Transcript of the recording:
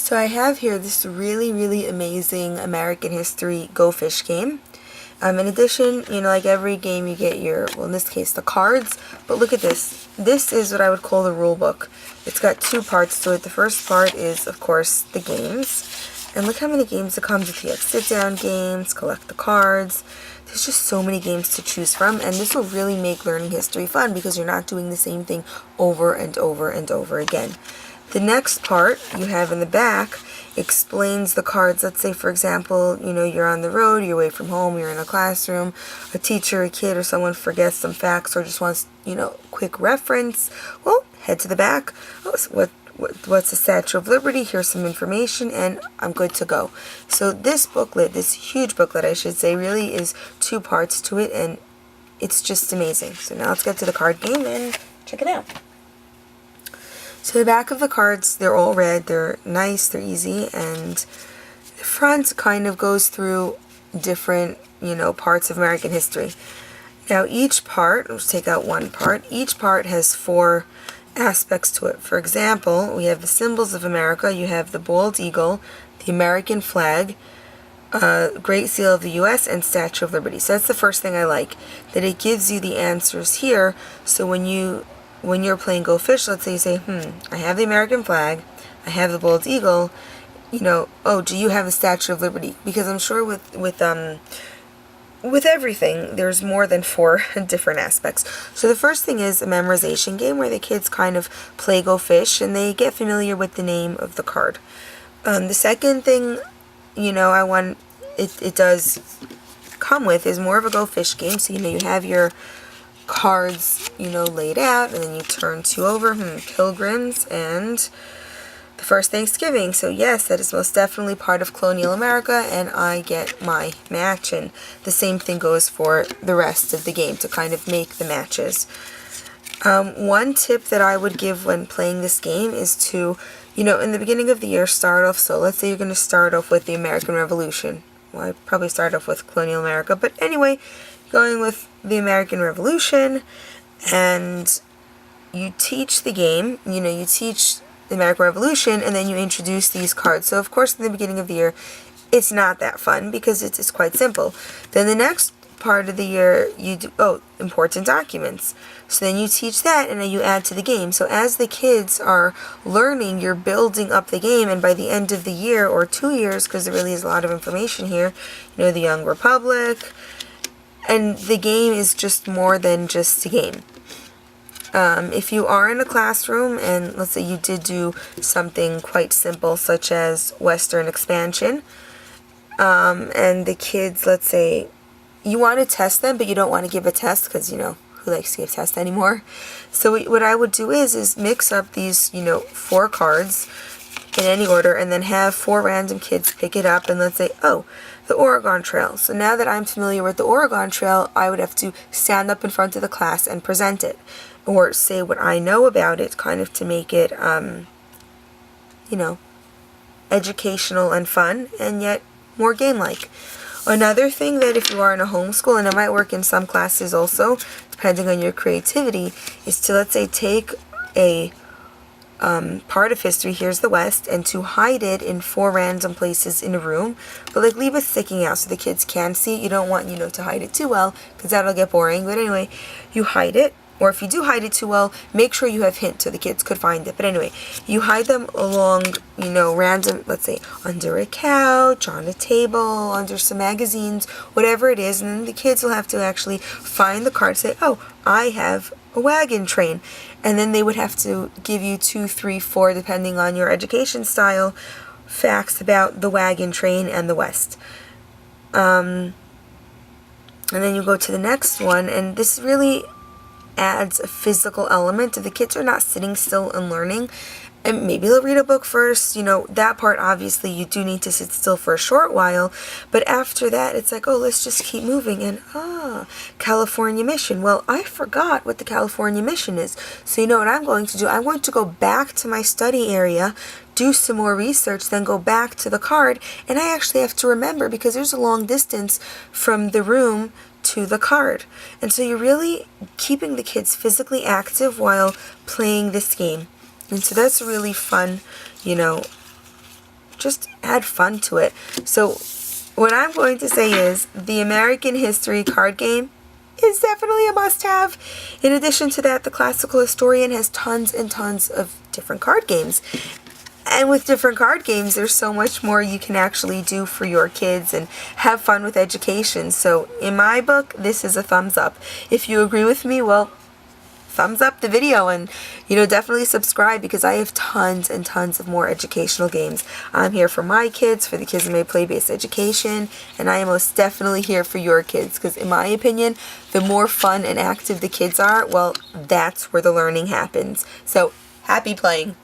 So I have here this really, really amazing American history Go Fish game. In addition, like every game you get your, well, in this case, the cards. But look at this. This is what I would call the rule book. It's got two parts to it. The first part is, of course, the games. And look how many games it comes with. You have sit-down games, collect the cards. There's just so many games to choose from. And this will really make learning history fun because you're not doing the same thing over and over and over again. The next part you have in the back explains the cards. Let's say, for example, you're on the road, you're away from home, you're in a classroom, a teacher, a kid, or someone forgets some facts or just wants, quick reference. Well, head to the back. Oh, so what's the Statue of Liberty? Here's some information, and I'm good to go. So this booklet, this huge booklet, I should say, really is two parts to it, and it's just amazing. So now let's get to the card game and check it out. So the back of the cards, they're all red, they're nice, they're easy, and the front kind of goes through different, parts of American history. Now each part, let's take out one part, each part has four aspects to it. For example, we have the symbols of America, you have the bald eagle, the American flag, Great Seal of the U.S., and Statue of Liberty. So that's the first thing I like, that it gives you the answers here, so when you're playing Go Fish, let's say you say, I have the American flag, I have the bald eagle, oh, do you have the Statue of Liberty? Because I'm sure with everything, there's more than four different aspects. So the first thing is a memorization game where the kids kind of play Go Fish and they get familiar with the name of the card. The second thing, I want it does come with is more of a Go Fish game. So, you have your cards, laid out, and then you turn two over, Pilgrims and the first Thanksgiving. So yes, that is most definitely part of colonial America, and I get my match, and the same thing goes for the rest of the game to kind of make the matches. One tip that I would give when playing this game is to, in the beginning of the year, start off, so let's say you're going to start off with the American Revolution. Well, I'd probably start off with colonial America, but anyway, going with the American Revolution, and you teach the game, you teach the American Revolution, and then you introduce these cards. So of course in the beginning of the year it's not that fun because it's quite simple. Then the next part of the year you do, important documents. So then you teach that and then you add to the game. So as the kids are learning, you're building up the game, and by the end of the year or 2 years, because there really is a lot of information here, the Young Republic, and the game is just more than just a game. If you are in a classroom and let's say you did do something quite simple such as Western expansion, and the kids, let's say you want to test them but you don't want to give a test because who likes to give tests anymore. So what I would do is mix up these 4 cards in any order and then have 4 random kids pick it up, and let's say, the Oregon Trail. So now that I'm familiar with the Oregon Trail, I would have to stand up in front of the class and present it, or say what I know about it, kind of to make it, educational and fun, and yet more game-like. Another thing that if you are in a homeschool, and it might work in some classes also, depending on your creativity, is to, let's say, take a part of history, here's the West, and to hide it in 4 random places in a room, but leave it sticking out so the kids can see it. You don't want, to hide it too well because that'll get boring, but anyway, you hide it, or if you do hide it too well, make sure you have hints so the kids could find it. But anyway, you hide them along, random, let's say, under a couch, on a table, under some magazines, whatever it is, and then the kids will have to actually find the card, say, I have a wagon train, and then they would have to give you 2, 3, 4, depending on your education style, facts about the wagon train and the West. And then you go to the next one, and this really adds a physical element. If the kids are not sitting still and learning, and maybe they'll read a book first, that part obviously you do need to sit still for a short while, but after that it's like, let's just keep moving, and California Mission, well, I forgot what the California Mission is, so what I'm going to do, I'm going to go back to my study area, do some more research, then go back to the card, and I actually have to remember because there's a long distance from the room to the card, and so you're really keeping the kids physically active while playing this game. And so that's a really fun, just add fun to it. So what I'm going to say is the American History card game is definitely a must-have. In addition to that, the Classical Historian has tons and tons of different card games. And with different card games, there's so much more you can actually do for your kids and have fun with education. So in my book, this is a thumbs up. If you agree with me, well, thumbs up the video, and definitely subscribe, because I have tons and tons of more educational games. I'm here for my kids, for the kids in my play-based education, and I am most definitely here for your kids, because in my opinion, the more fun and active the kids are, well, that's where the learning happens. So happy playing.